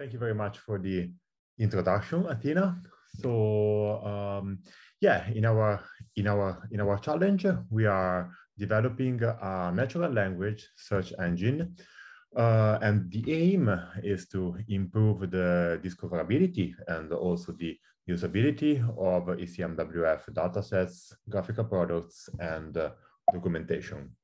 Thank you very much for the introduction, Athena. So yeah, in our challenge, we are developing a natural language search engine, and the aim is to improve the discoverability and also the usability of ECMWF datasets, graphical products, and documentation.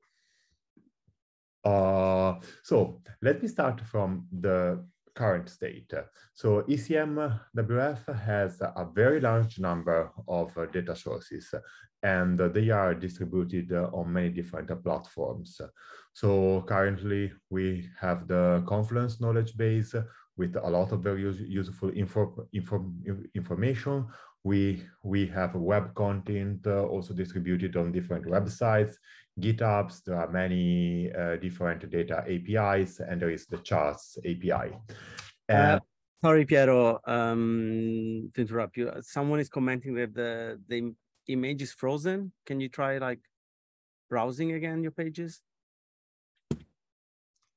So let me start from the current state. So ECMWF has a very large number of data sources, and they are distributed on many different platforms. So currently we have the Confluence knowledge base with a lot of very useful information. We have web content also distributed on different websites, GitHubs. There are many different data APIs, and there is the charts API. Sorry, Piero, to interrupt you. Someone is commenting that the image is frozen. Can you try like browsing again your pages?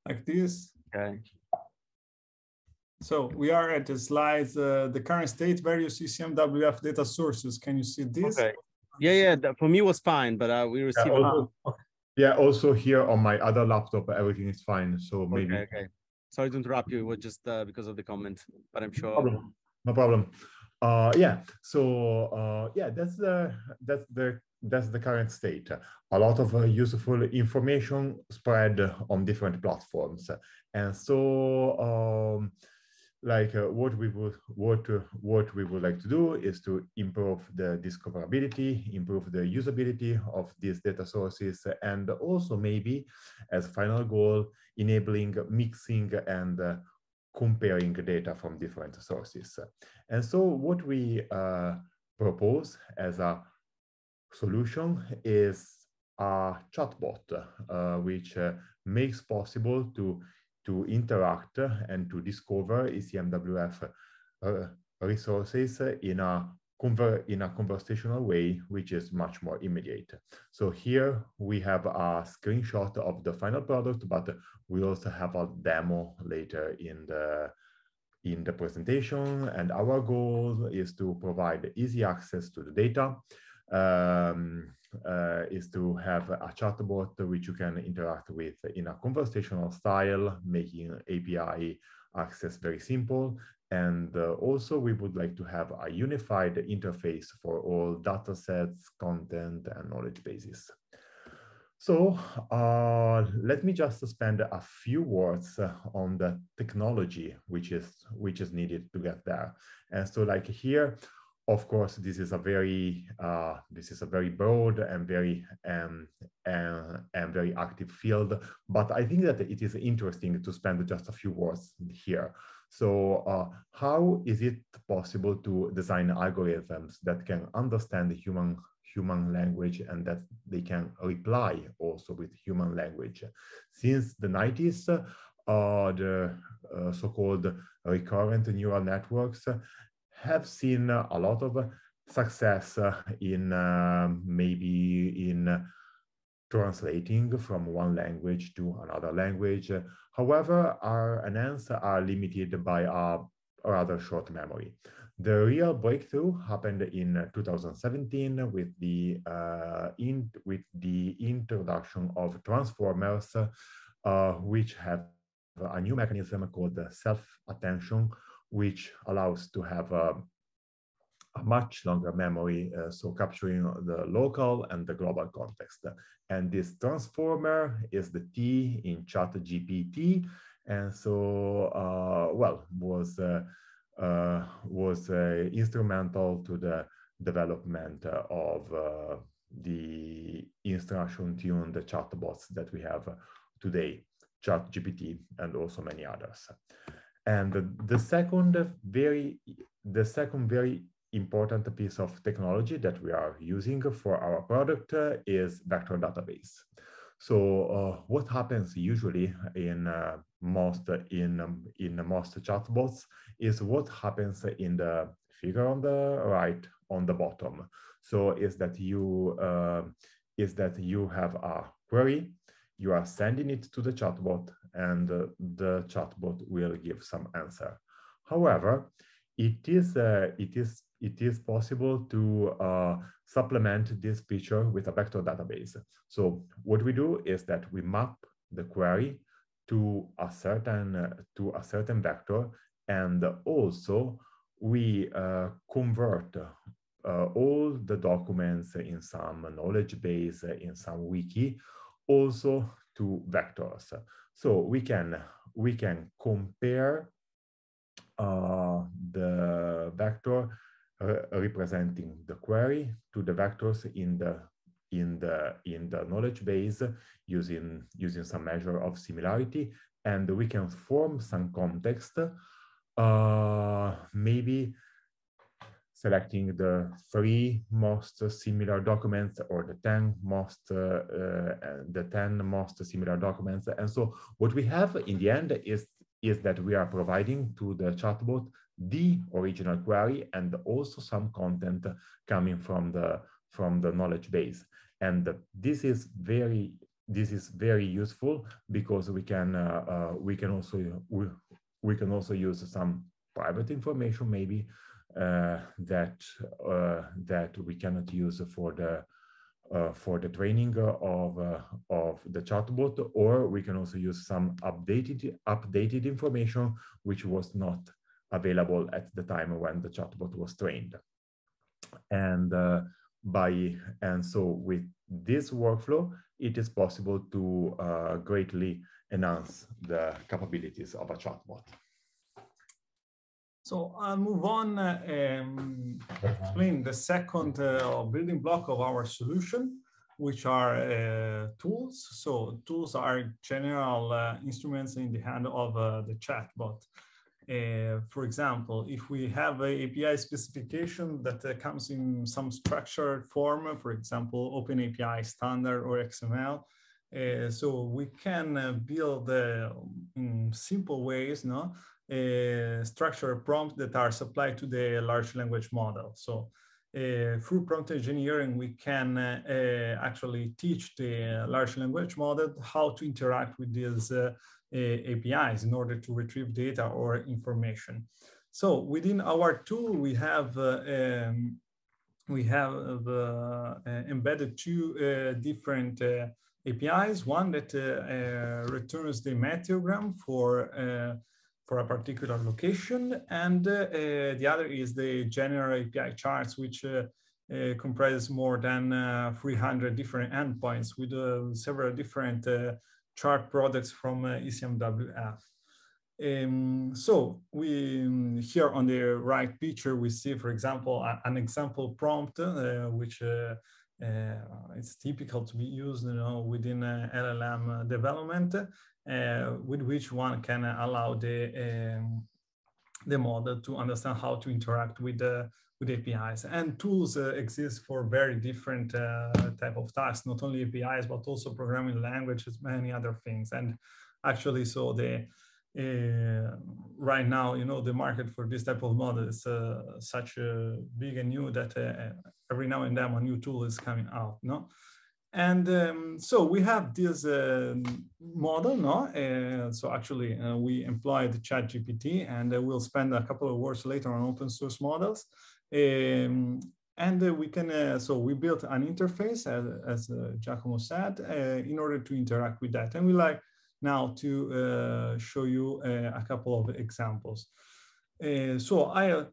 Like this? Okay. So we are at the slides, the current state, various ECMWF data sources. Can you see this? Okay. Yeah, for me it was fine, but we received also here on my other laptop, everything is fine. So maybe. Okay. Sorry to interrupt you. It was just because of the comment, but I'm sure. No problem. Yeah. So yeah, that's the current state. A lot of useful information spread on different platforms, and so. What we would like to do is to improve the discoverability, improve the usability of these data sources, and also maybe as final goal, enabling mixing and comparing data from different sources. And so what we propose as a solution is a chatbot, which makes possible to interact and to discover ECMWF resources in a conversational way, which is much more immediate. So here we have a screenshot of the final product, but we also have a demo later in the presentation. And our goal is to provide easy access to the data, is to have a chatbot which you can interact with in a conversational style, making API access very simple. And also we would like to have a unified interface for all data sets, content, and knowledge bases. So let me just spend a few words on the technology which is needed to get there. And so like here, of course, this is a very broad and very active field, but I think that it is interesting to spend just a few words here. So how is it possible to design algorithms that can understand human language and that they can reply also with human language? Since the 90s, the so-called recurrent neural networks have seen a lot of success in maybe in translating from one language to another language. However, our NNs are limited by a rather short memory. The real breakthrough happened in 2017 with the introduction of transformers, which have a new mechanism called self-attention, which allows to have a much longer memory, so capturing the local and the global context. And this transformer is the T in ChatGPT, and so was instrumental to the development of the instruction-tuned chatbots that we have today, ChatGPT, and also many others. And the second very important piece of technology that we are using for our product is vector database. So what happens usually in most chatbots is what happens in the figure on the right on the bottom. So is that you have a query, you are sending it to the chatbot, and the chatbot will give some answer. However, it is possible to supplement this feature with a vector database. So what we do is that we map the query to a certain vector, and also we convert all the documents in some knowledge base, in some wiki, also to vectors. So we can compare the vector representing the query to the vectors in the knowledge base using some measure of similarity, and we can form some context, maybe selecting the 3 most similar documents or the 10 most similar documents. And so what we have in the end is that we are providing to the chatbot the original query and also some content coming from the knowledge base. And this is very useful because we can also use some private information maybe that we cannot use for the training of the chatbot, or we can also use some updated information which was not available at the time when the chatbot was trained. And so with this workflow, it is possible to greatly enhance the capabilities of a chatbot. So I'll move on explain the second building block of our solution, which are tools. So tools are general instruments in the hand of the chatbot. For example, if we have an API specification that comes in some structured form, for example, Open API standard or XML, so we can build in simple ways, no? Structured prompts that are supplied to the large language model. So through prompt engineering, we can actually teach the large language model how to interact with these APIs in order to retrieve data or information. So within our tool, we have embedded 2 different APIs. One that returns the meteogram for a particular location, and the other is the general API charts, which comprises more than 300 different endpoints with several different chart products from ECMWF. So we here on the right picture, we see, for example, an example prompt, which it's typical to be used, within LLM development, with which one can allow the model to understand how to interact with APIs. And tools exist for very different type of tasks, not only APIs, but also programming languages, many other things. And actually, so right now, the market for this type of model is such big and new that every now and then a new tool is coming out, no? And so we have this model, no? So actually, we employed ChatGPT, and we'll spend a couple of words later on open source models. And we can, so we built an interface, as Giacomo said, in order to interact with that. And we like now to show you a couple of examples. So I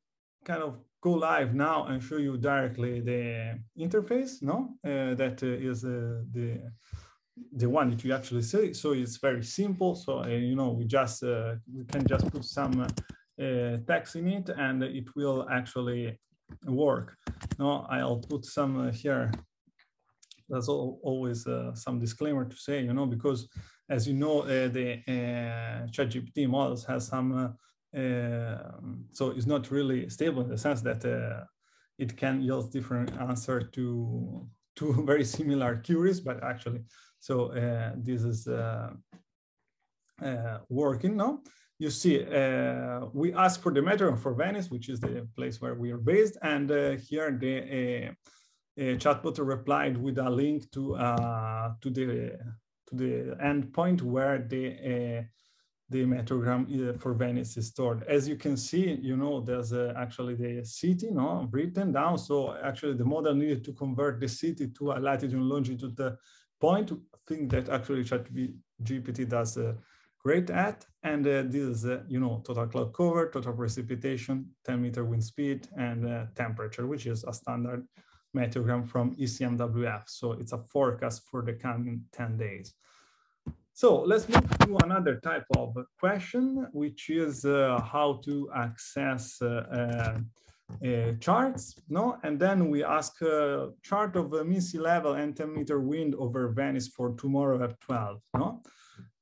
kind of go live now and show you directly the interface, no? That is the one that you actually see. So it's very simple. So we can just put some text in it, and it will actually work. No, I'll put some here. There's always some disclaimer to say, because as you know, the ChatGPT models has some. So it's not really stable in the sense that it can yield different answer to very similar queries, but actually, so this is working now. You see, we ask for the meteogram for Venice, which is the place where we are based, and here the chatbot replied with a link to the endpoint where the the metagram for Venice is stored. As you can see, there's actually the city, written down. So actually the model needed to convert the city to a latitude and longitude point, thing that actually ChatGPT does great at. And this is, total cloud cover, total precipitation, 10-meter wind speed, and temperature, which is a standard metagram from ECMWF. So it's a forecast for the coming 10 days. So let's move to another type of question, which is how to access charts, And then we ask a chart of mean sea level and 10-meter wind over Venice for tomorrow at 12,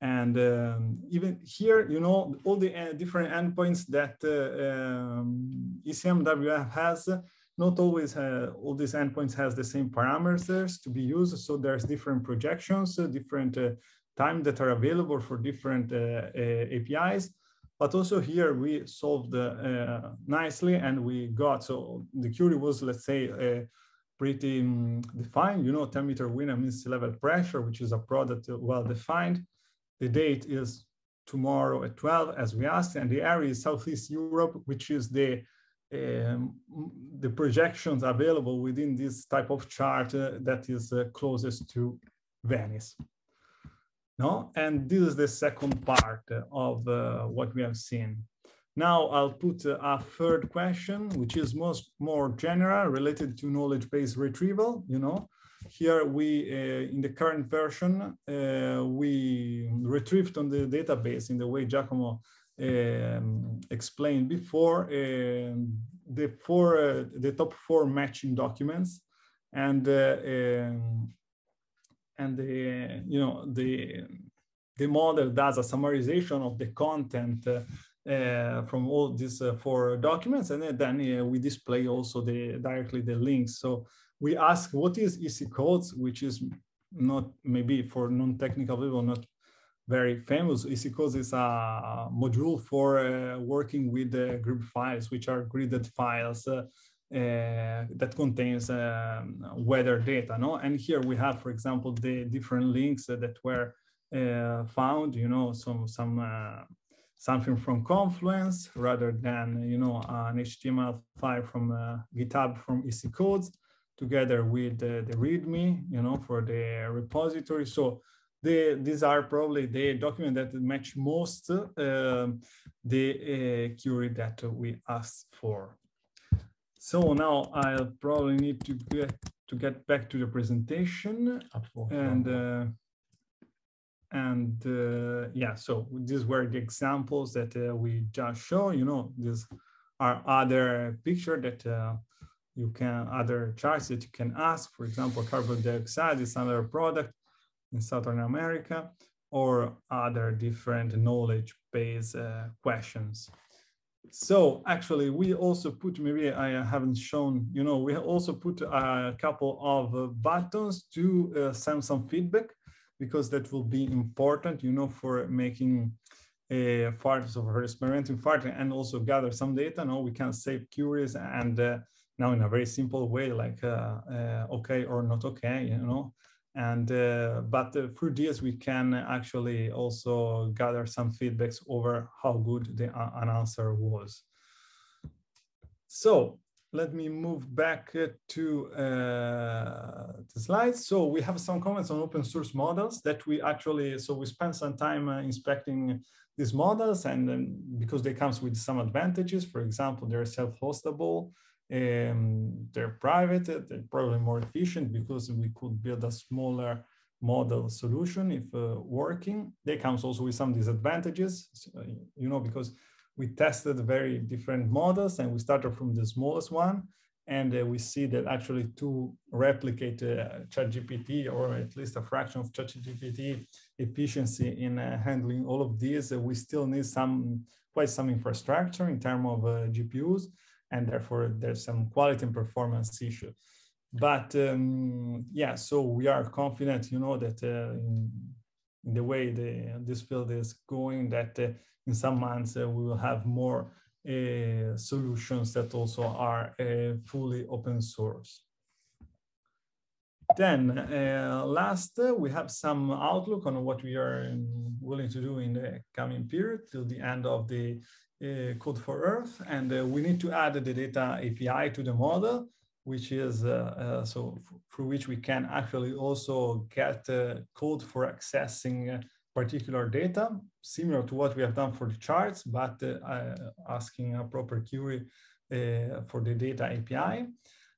And even here, all the different endpoints that ECMWF has, not always all these endpoints has the same parameters to be used. So there's different projections, different time that are available for different APIs. But also here we solved nicely, and we got, so the query was, let's say, pretty defined, 10-meter wind and mean sea level pressure, which is a product well-defined. The date is tomorrow at 12, as we asked, and the area is Southeast Europe, which is the projections available within this type of chart that is closest to Venice. And this is the second part of what we have seen. Now I'll put a third question, which is more general, related to knowledge-based retrieval. Here we, in the current version, we retrieved on the database in the way Giacomo explained before, the top 4 matching documents, and the model does a summarization of the content from all these 4 documents, and then we display also directly the links. So we ask, what is EC codes, which is not, maybe for non-technical people, not very famous. EC codes is a module for working with grid files, which are gridded files that contains weather data. And here we have, for example, the different links that were found, something from Confluence rather than, an HTML file from GitHub from EC codes, together with the README, for the repository. So these are probably the documents that match most the query that we asked for. So now I'll probably need to get back to the presentation, yeah. So these were the examples that we just showed. These are other pictures that other charts that you can ask. For example, carbon dioxide is another product in Southern America, or other different knowledge-based questions. So actually, we also put, maybe I haven't shown, we also put a couple of buttons to send some feedback, because that will be important, for making parts of our experimenting part, and also gather some data. Now we can save queries, and now in a very simple way, like okay or not okay, And but through this, we can actually also gather some feedbacks over how good an answer was. So let me move back to the slides. So we have some comments on open source models that we actually, so we spent some time inspecting these models, and because they come with some advantages. For example, they're self-hostable. They're private, they're probably more efficient because we could build a smaller model solution if working. They come also with some disadvantages, because we tested very different models, and we started from the smallest one, and we see that actually to replicate ChatGPT, or at least a fraction of ChatGPT efficiency in handling all of these, we still need quite some infrastructure in terms of GPUs. And therefore, there's some quality and performance issue. But yeah, so we are confident, that in the way this field is going, that in some months we will have more solutions that also are fully open source. Then last, we have some outlook on what we are willing to do in the coming period till the end of the Code for Earth. And we need to add the data API to the model, which is through which we can actually also get code for accessing particular data, similar to what we have done for the charts, but asking a proper query for the data API.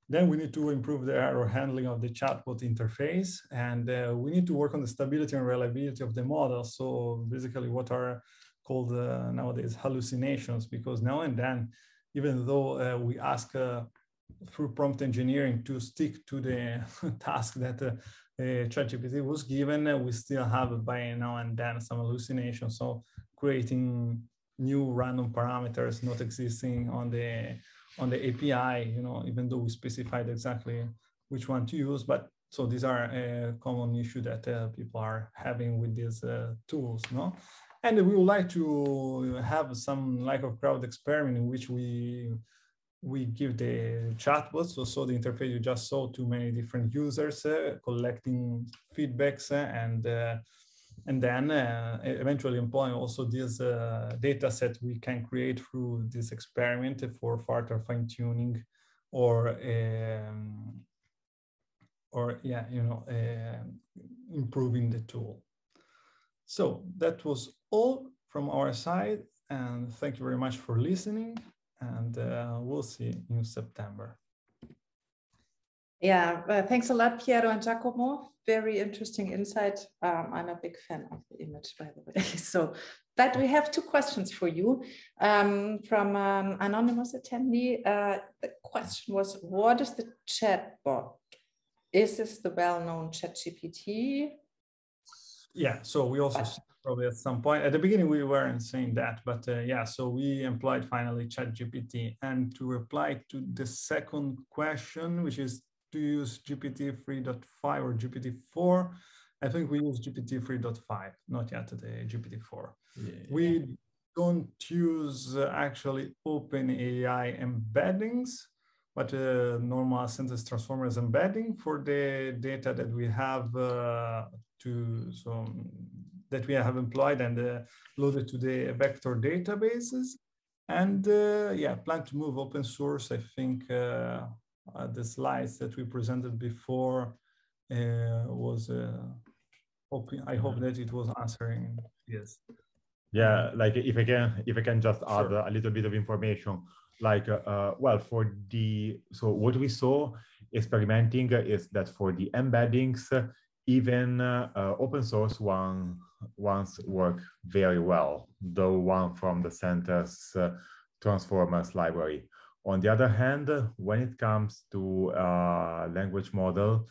Then we need to improve the error handling of the chatbot interface, and we need to work on the stability and reliability of the model. So basically what are called nowadays hallucinations, because now and then, even though we ask through prompt engineering to stick to the task that ChatGPT was given, we still have by now and then some hallucinations. So creating new random parameters not existing on the API, you know, even though we specified exactly which one to use. But so these are a common issue that people are having with these tools, no? And we would like to have some like a crowd experiment in which we give the chatbots, so the interface you just saw, to many different users, collecting feedbacks, and then eventually employing also this data set we can create through this experiment for further fine tuning or yeah, you know, improving the tool. So that was all from our side, and thank you very much for listening. And we'll see in September. Yeah, thanks a lot, Piero and Giacomo. Very interesting insight. I'm a big fan of the image, by the way. So, but we have two questions for you from an anonymous attendee. The question was, what is the chatbot? Is this the well-known ChatGPT? Yeah, so we also probably at some point, at the beginning we weren't saying that, but yeah, so we employed finally ChatGPT. And to reply to the second question, which is, do you use GPT 3.5 or GPT-4? I think we use GPT 3.5, not yet the GPT-4. Yeah. We don't use actually OpenAI embeddings, but normal sentence transformers embedding for the data that we have that we have employed and loaded to the vector databases. And yeah, plan to move open source. I think the slides that we presented before was I hope that it was answering. Yes. Yeah, like if I can just add Sure. a little bit of information, like well, so what we saw experimenting is that for the embeddings, even open source ones work very well, the one from the sentence transformers library. On the other hand, when it comes to language model,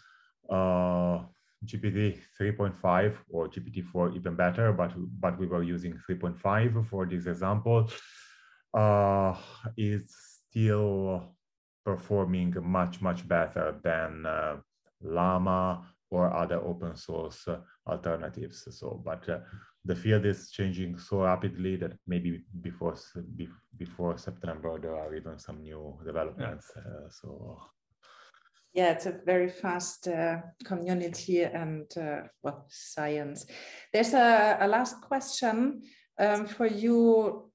GPT 3.5 or GPT-4 even better, but we were using 3.5 for this example, is still performing much better than Llama or other open source alternatives. So, but the field is changing so rapidly that maybe before September there are even some new developments. Yeah. So. Yeah, it's a very fast community and well, science. There's a last question for you.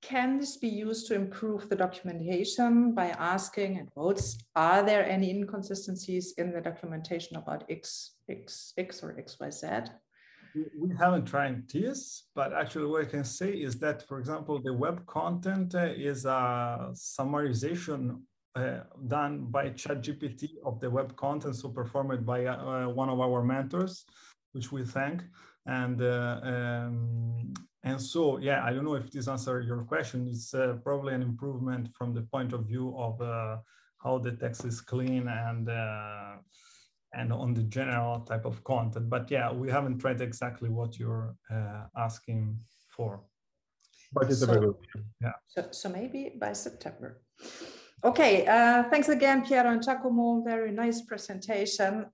Can this be used to improve the documentation by asking, and quotes, are there any inconsistencies in the documentation about X or XYZ? We haven't tried this, but actually what I can say is that, for example, the web content is a summarization done by ChatGPT of the web content, so performed by one of our mentors, which we thank. And so, yeah, I don't know if this answers your question. It's probably an improvement from the point of view of how the text is clean and on the general type of content. But yeah, we haven't tried exactly what you're asking for. But it's a very good, yeah. So maybe by September. Okay, thanks again, Piero and Giacomo. Very nice presentation.